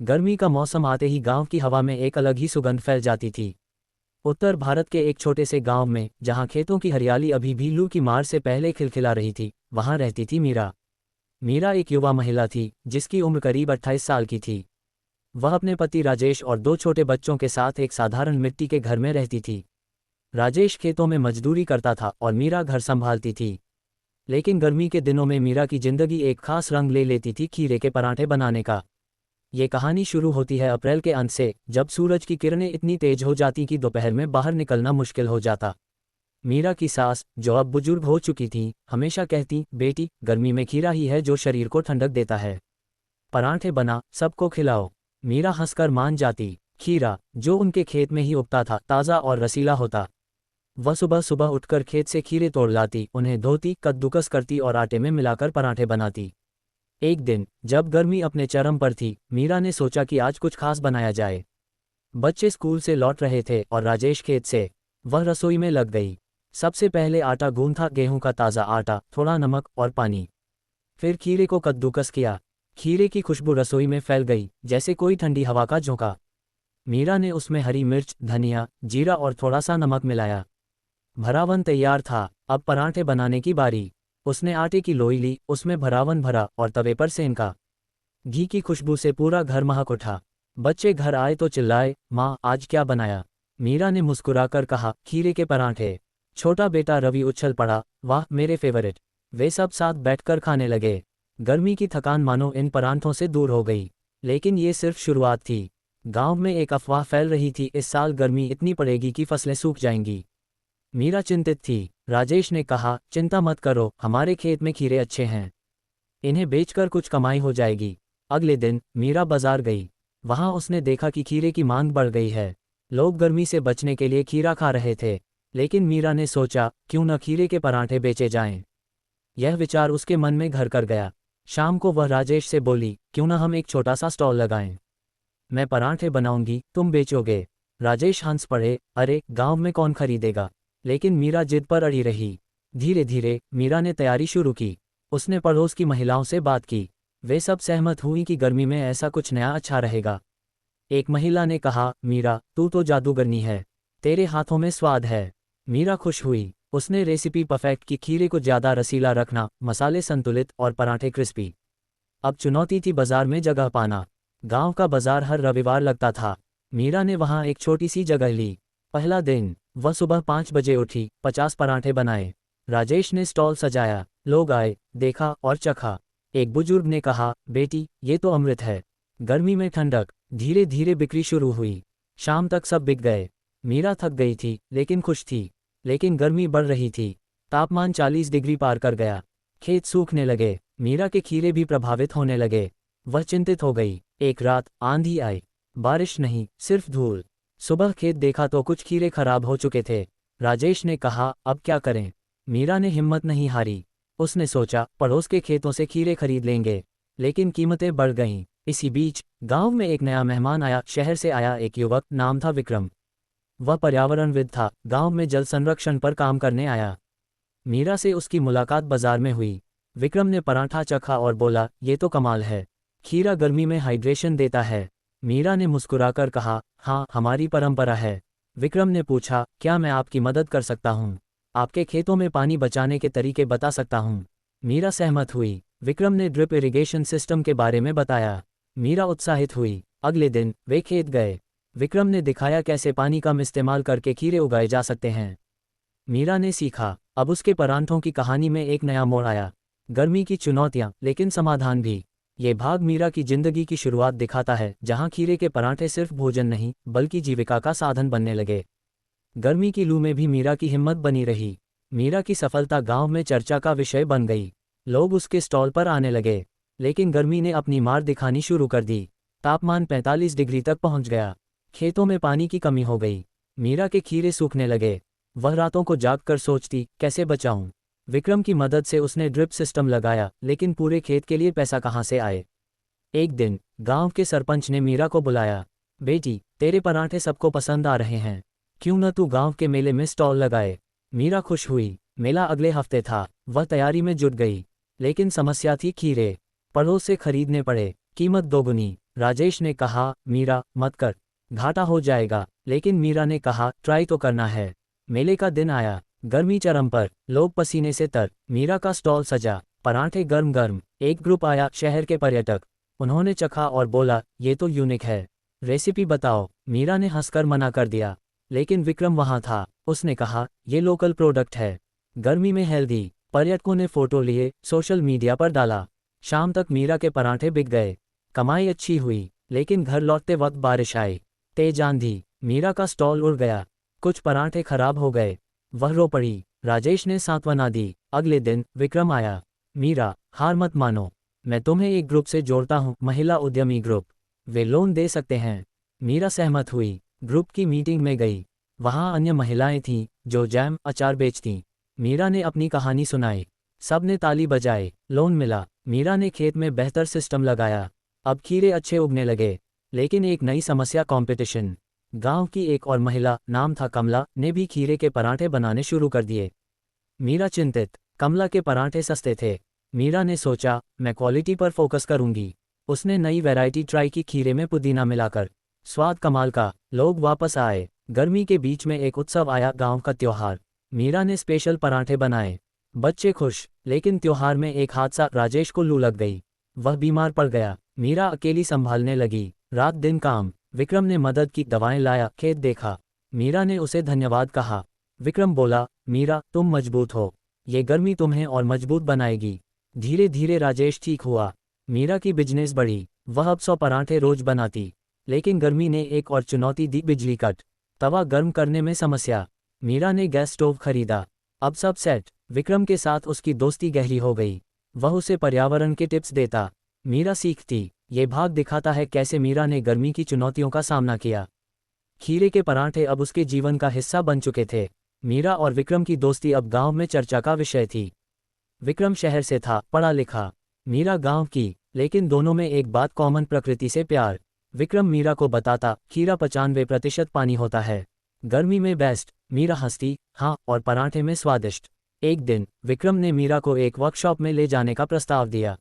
गर्मी का मौसम आते ही गांव की हवा में एक अलग ही सुगंध फैल जाती थी। उत्तर भारत के एक छोटे से गांव में, जहां खेतों की हरियाली अभी भी लू की मार से पहले खिलखिला रही थी, वहां रहती थी मीरा। मीरा एक युवा महिला थी जिसकी उम्र करीब 28 साल की थी। वह अपने पति राजेश और 2 छोटे बच्चों के साथ एक साधारण मिट्टी के घर में रहती थी। राजेश खेतों में मजदूरी करता था और मीरा घर संभालती थी। लेकिन गर्मी के दिनों में मीरा की जिंदगी एक खास रंग ले लेती थी, खीरे के पराठे बनाने का। ये कहानी शुरू होती है अप्रैल के अंत से, जब सूरज की किरणें इतनी तेज हो जाती कि दोपहर में बाहर निकलना मुश्किल हो जाता। मीरा की सास, जो अब बुजुर्ग हो चुकी थी, हमेशा कहती, बेटी, गर्मी में खीरा ही है जो शरीर को ठंडक देता है। पराठे बना, सबको खिलाओ। मीरा हंसकर मान जाती। खीरा, जो उनके खेत में ही उगता था, ताज़ा और रसीला होता। वह सुबह सुबह उठकर खेत से खीरे तोड़ लाती, उन्हें धोती, कद्दूकस करती और आटे में मिलाकर पराठे बनाती। एक दिन, जब गर्मी अपने चरम पर थी, मीरा ने सोचा कि आज कुछ खास बनाया जाए। बच्चे स्कूल से लौट रहे थे और राजेश खेत से। वह रसोई में लग गई। सबसे पहले आटा गूंथा, गेहूं का ताज़ा आटा, थोड़ा नमक और पानी। फिर खीरे को कद्दूकस किया। खीरे की खुशबू रसोई में फैल गई, जैसे कोई ठंडी हवा का झोंका। मीरा ने उसमें हरी मिर्च, धनिया, जीरा और थोड़ा सा नमक मिलाया। भरावन तैयार था। अब पराठे बनाने की बारी। उसने आटे की लोई ली, उसमें भरावन भरा और तवे पर सेंका। घी की खुशबू से पूरा घर महक उठा। बच्चे घर आए तो चिल्लाए, माँ, आज क्या बनाया? मीरा ने मुस्कुराकर कहा, खीरे के पराठे। छोटा बेटा रवि उछल पड़ा, वाह, मेरे फेवरेट। वे सब साथ बैठकर खाने लगे। गर्मी की थकान मानो इन परांठों से दूर हो गई। लेकिन ये सिर्फ शुरुआत थी। गांव में एक अफवाह फैल रही थी, इस साल गर्मी इतनी पड़ेगी कि फसलें सूख जाएंगी। मीरा चिंतित थी। राजेश ने कहा, चिंता मत करो, हमारे खेत में खीरे अच्छे हैं। इन्हें बेचकर कुछ कमाई हो जाएगी। अगले दिन मीरा बाजार गई। वहां उसने देखा कि खीरे की मांग बढ़ गई है। लोग गर्मी से बचने के लिए खीरा खा रहे थे। लेकिन मीरा ने सोचा, क्यों न खीरे के पराठे बेचे जाएं। यह विचार उसके मन में घर कर गया। शाम को वह राजेश से बोली, क्यों न हम एक छोटा सा स्टॉल लगाएं। मैं पराठे बनाऊंगी, तुम बेचोगे। राजेश हंस पड़े, अरे, गांव में कौन खरीदेगा। लेकिन मीरा जिद पर अड़ी रही। धीरे धीरे मीरा ने तैयारी शुरू की। उसने पड़ोस की महिलाओं से बात की। वे सब सहमत हुई कि गर्मी में ऐसा कुछ नया अच्छा रहेगा। एक महिला ने कहा, मीरा, तू तो जादूगरनी है। तेरे हाथों में स्वाद है। मीरा खुश हुई। उसने रेसिपी परफेक्ट की, खीरे को ज़्यादा रसीला रखना, मसाले संतुलित और पराठे क्रिस्पी। अब चुनौती थी बाजार में जगह पाना। गांव का बाजार हर रविवार लगता था। मीरा ने वहां एक छोटी सी जगह ली। पहला दिन, वह सुबह 5 बजे उठी, 50 पराठे बनाए। राजेश ने स्टॉल सजाया। लोग आए, देखा और चखा। एक बुजुर्ग ने कहा, बेटी, ये तो अमृत है। गर्मी में ठंडक। धीरे धीरे बिक्री शुरू हुई। शाम तक सब बिक गए। मीरा थक गई थी, लेकिन खुश थी। लेकिन गर्मी बढ़ रही थी। तापमान 40 डिग्री पार कर गया। खेत सूखने लगे। मीरा के खीरे भी प्रभावित होने लगे। वह चिंतित हो गई। एक रात आंधी आई। बारिश नहीं, सिर्फ धूल। सुबह खेत देखा तो कुछ खीरे खराब हो चुके थे। राजेश ने कहा, अब क्या करें। मीरा ने हिम्मत नहीं हारी। उसने सोचा, पड़ोस के खेतों से खीरे खरीद लेंगे। लेकिन कीमतें बढ़ गईं। इसी बीच गांव में एक नया मेहमान आया। शहर से आया एक युवक, नाम था विक्रम। वह पर्यावरणविद था, गांव में जल संरक्षण पर काम करने आया। मीरा से उसकी मुलाकात बाजार में हुई। विक्रम ने पराठा चखा और बोला, ये तो कमाल है। खीरा गर्मी में हाइड्रेशन देता है। मीरा ने मुस्कुराकर कहा, हाँ, हमारी परंपरा है। विक्रम ने पूछा, क्या मैं आपकी मदद कर सकता हूँ? आपके खेतों में पानी बचाने के तरीके बता सकता हूँ। मीरा सहमत हुई। विक्रम ने ड्रिप इरिगेशन सिस्टम के बारे में बताया। मीरा उत्साहित हुई। अगले दिन वे खेत गए। विक्रम ने दिखाया कैसे पानी कम इस्तेमाल करके खीरे उगाए जा सकते हैं। मीरा ने सीखा। अब उसके परांठों की कहानी में एक नया मोड़ आया। गर्मी की चुनौतियां, लेकिन समाधान भी। ये भाग मीरा की जिंदगी की शुरुआत दिखाता है, जहां खीरे के पराठे सिर्फ भोजन नहीं, बल्कि जीविका का साधन बनने लगे। गर्मी की लू में भी मीरा की हिम्मत बनी रही। मीरा की सफलता गांव में चर्चा का विषय बन गई। लोग उसके स्टॉल पर आने लगे। लेकिन गर्मी ने अपनी मार दिखानी शुरू कर दी। तापमान 45 डिग्री तक पहुंच गया। खेतों में पानी की कमी हो गई। मीरा के खीरे सूखने लगे। वह रातों को जागकर सोचती, कैसे बचाऊं। विक्रम की मदद से उसने ड्रिप सिस्टम लगाया, लेकिन पूरे खेत के लिए पैसा कहाँ से आए। एक दिन गांव के सरपंच ने मीरा को बुलाया। बेटी, तेरे पराठे सबको पसंद आ रहे हैं, क्यों न तू गांव के मेले में स्टॉल लगाए। मीरा खुश हुई। मेला अगले हफ्ते था। वह तैयारी में जुट गई। लेकिन समस्या थी खीरे। पड़ोस से खरीदने पड़े, कीमत दोगुनी। राजेश ने कहा, मीरा मत कर, घाटा हो जाएगा। लेकिन मीरा ने कहा, ट्राई तो करना है। मेले का दिन आया, गर्मी चरम पर, लोग पसीने से तर। मीरा का स्टॉल सजा, पराठे गर्म गर्म। एक ग्रुप आया, शहर के पर्यटक। उन्होंने चखा और बोला, ये तो यूनिक है, रेसिपी बताओ। मीरा ने हंसकर मना कर दिया, लेकिन विक्रम वहां था। उसने कहा, ये लोकल प्रोडक्ट है, गर्मी में हेल्दी। पर्यटकों ने फोटो लिए, सोशल मीडिया पर डाला। शाम तक मीरा के पराठे बिक गए, कमाई अच्छी हुई। लेकिन घर लौटते वक्त बारिश आई, तेज आंधी, मीरा का स्टॉल उड़ गया, कुछ पराठे खराब हो गए। वह रो पड़ी। राजेश ने सांत्वना दी। अगले दिन विक्रम आया, मीरा हार मत मानो, मैं तुम्हें एक ग्रुप से जोड़ता हूँ, महिला उद्यमी ग्रुप, वे लोन दे सकते हैं। मीरा सहमत हुई, ग्रुप की मीटिंग में गई। वहाँ अन्य महिलाएं थीं जो जैम अचार बेचतीं। मीरा ने अपनी कहानी सुनाई, सब ने ताली बजाई। लोन मिला, मीरा ने खेत में बेहतर सिस्टम लगाया, अब खीरे अच्छे उगने लगे। लेकिन एक नई समस्या, कंपटीशन। गांव की एक और महिला, नाम था कमला, ने भी खीरे के पराठे बनाने शुरू कर दिए। मीरा चिंतित, कमला के पराठे सस्ते थे। मीरा ने सोचा, मैं क्वालिटी पर फोकस करूंगी। उसने नई वैरायटी ट्राई की, खीरे में पुदीना मिलाकर। स्वाद कमाल का, लोग वापस आए। गर्मी के बीच में एक उत्सव आया, गांव का त्योहार। मीरा ने स्पेशल पराठे बनाए, बच्चे खुश। लेकिन त्योहार में एक हादसा, राजेश को लू लग गई, वह बीमार पड़ गया। मीरा अकेली संभालने लगी, रात दिन काम। विक्रम ने मदद की, दवाएं लाया, खेत देखा। मीरा ने उसे धन्यवाद कहा। विक्रम बोला, मीरा तुम मजबूत हो, ये गर्मी तुम्हें और मजबूत बनाएगी। धीरे धीरे राजेश ठीक हुआ, मीरा की बिजनेस बढ़ी। वह अब 100 पराठे रोज बनाती। लेकिन गर्मी ने एक और चुनौती दी, बिजली कट, तवा गर्म करने में समस्या। मीरा ने गैस स्टोव खरीदा, अब सब सेट। विक्रम के साथ उसकी दोस्ती गहरी हो गई, वह उसे पर्यावरण के टिप्स देता, मीरा सीखती। ये भाग दिखाता है कैसे मीरा ने गर्मी की चुनौतियों का सामना किया। खीरे के पराठे अब उसके जीवन का हिस्सा बन चुके थे। मीरा और विक्रम की दोस्ती अब गांव में चर्चा का विषय थी। विक्रम शहर से था, पढ़ा लिखा, मीरा गांव की, लेकिन दोनों में एक बात कॉमन, प्रकृति से प्यार। विक्रम मीरा को बताता, खीरा 95% पानी होता है, गर्मी में बेस्ट। मीरा हंसती, हाँ, और पराठे में स्वादिष्ट। एक दिन विक्रम ने मीरा को एक वर्कशॉप में ले जाने का प्रस्ताव दिया,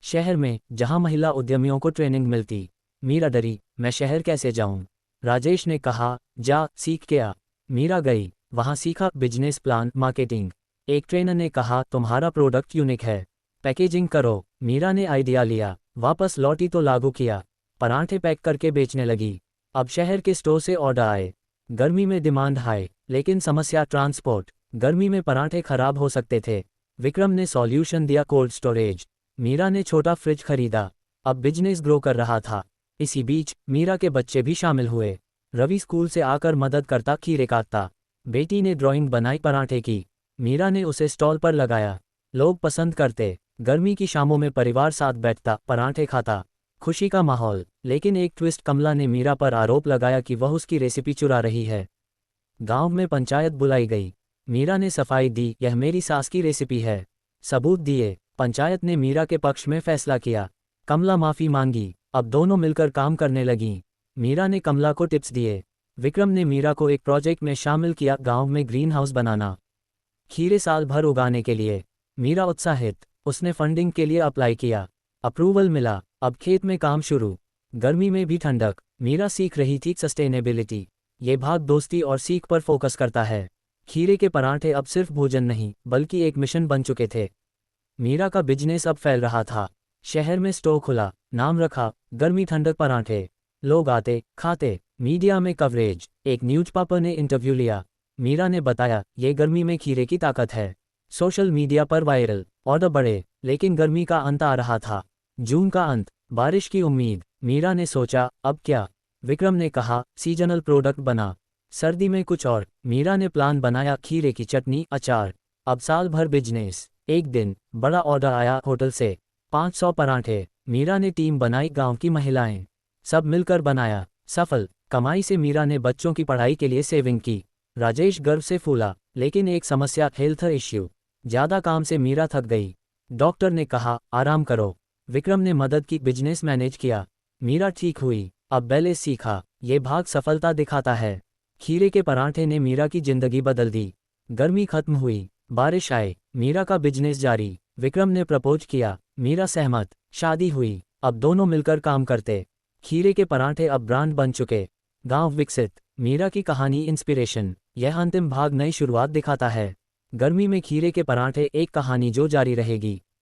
शहर में, जहां महिला उद्यमियों को ट्रेनिंग मिलती। मीरा डरी, मैं शहर कैसे जाऊं? राजेश ने कहा, जा, सीख के आ। मीरा गई, वहां सीखा, बिजनेस प्लान, मार्केटिंग। एक ट्रेनर ने कहा, तुम्हारा प्रोडक्ट यूनिक है, पैकेजिंग करो। मीरा ने आइडिया लिया, वापस लौटी तो लागू किया, पराठे पैक करके बेचने लगी। अब शहर के स्टोर से ऑर्डर आए। गर्मी में डिमांड हाई, लेकिन समस्या ट्रांसपोर्ट, गर्मी में पराठे खराब हो सकते थे। विक्रम ने सॉल्यूशन दिया, कोल्ड स्टोरेज। मीरा ने छोटा फ्रिज खरीदा, अब बिजनेस ग्रो कर रहा था। इसी बीच मीरा के बच्चे भी शामिल हुए। रवि स्कूल से आकर मदद करता, खीरे काटता। बेटी ने ड्राइंग बनाई, पराठे की। मीरा ने उसे स्टॉल पर लगाया, लोग पसंद करते। गर्मी की शामों में परिवार साथ बैठता, पराठे खाता, खुशी का माहौल। लेकिन एक ट्विस्ट, कमला ने मीरा पर आरोप लगाया कि वह उसकी रेसिपी चुरा रही है। गांव में पंचायत बुलाई गई। मीरा ने सफाई दी, यह मेरी सास की रेसिपी है, सबूत दिए। पंचायत ने मीरा के पक्ष में फैसला किया। कमला माफी मांगी, अब दोनों मिलकर काम करने लगीं। मीरा ने कमला को टिप्स दिए। विक्रम ने मीरा को एक प्रोजेक्ट में शामिल किया, गांव में ग्रीन हाउस बनाना, खीरे साल भर उगाने के लिए। मीरा उत्साहित, उसने फंडिंग के लिए अप्लाई किया, अप्रूवल मिला, अब खेत में काम शुरू। गर्मी में भी ठंडक, मीरा सीख रही थी सस्टेनेबिलिटी। ये भाग दोस्ती और सीख पर फोकस करता है। खीरे के पराठे अब सिर्फ भोजन नहीं, बल्कि एक मिशन बन चुके थे। मीरा का बिजनेस अब फैल रहा था। शहर में स्टोर खुला, नाम रखा, गर्मी ठंडक पराठे। लोग आते, खाते, मीडिया में कवरेज। एक न्यूज़पेपर ने इंटरव्यू लिया। मीरा ने बताया, ये गर्मी में खीरे की ताकत है। सोशल मीडिया पर वायरल, ऑर्डर बढ़े। लेकिन गर्मी का अंत आ रहा था, जून का अंत, बारिश की उम्मीद। मीरा ने सोचा, अब क्या? विक्रम ने कहा, सीजनल प्रोडक्ट बना, सर्दी में कुछ और। मीरा ने प्लान बनाया, खीरे की चटनी, अचार, अब साल भर बिजनेस। एक दिन बड़ा ऑर्डर आया होटल से, 500 पराठे। मीरा ने टीम बनाई, गांव की महिलाएं, सब मिलकर बनाया, सफल। कमाई से मीरा ने बच्चों की पढ़ाई के लिए सेविंग की। राजेश गर्व से फूला, लेकिन एक समस्या, हेल्थ इश्यू। ज्यादा काम से मीरा थक गई। डॉक्टर ने कहा, आराम करो। विक्रम ने मदद की, बिजनेस मैनेज किया। मीरा ठीक हुई, अब बैलेंस सीखा। ये भाग सफलता दिखाता है। खीरे के पराठे ने मीरा की जिंदगी बदल दी। गर्मी खत्म हुई, बारिश आई, मीरा का बिजनेस जारी। विक्रम ने प्रपोज किया, मीरा सहमत, शादी हुई। अब दोनों मिलकर काम करते। खीरे के पराठे अब ब्रांड बन चुके। गांव विकसित, मीरा की कहानी इंस्पिरेशन। यह अंतिम भाग नई शुरुआत दिखाता है। गर्मी में खीरे के पराठे एक कहानी जो जारी रहेगी।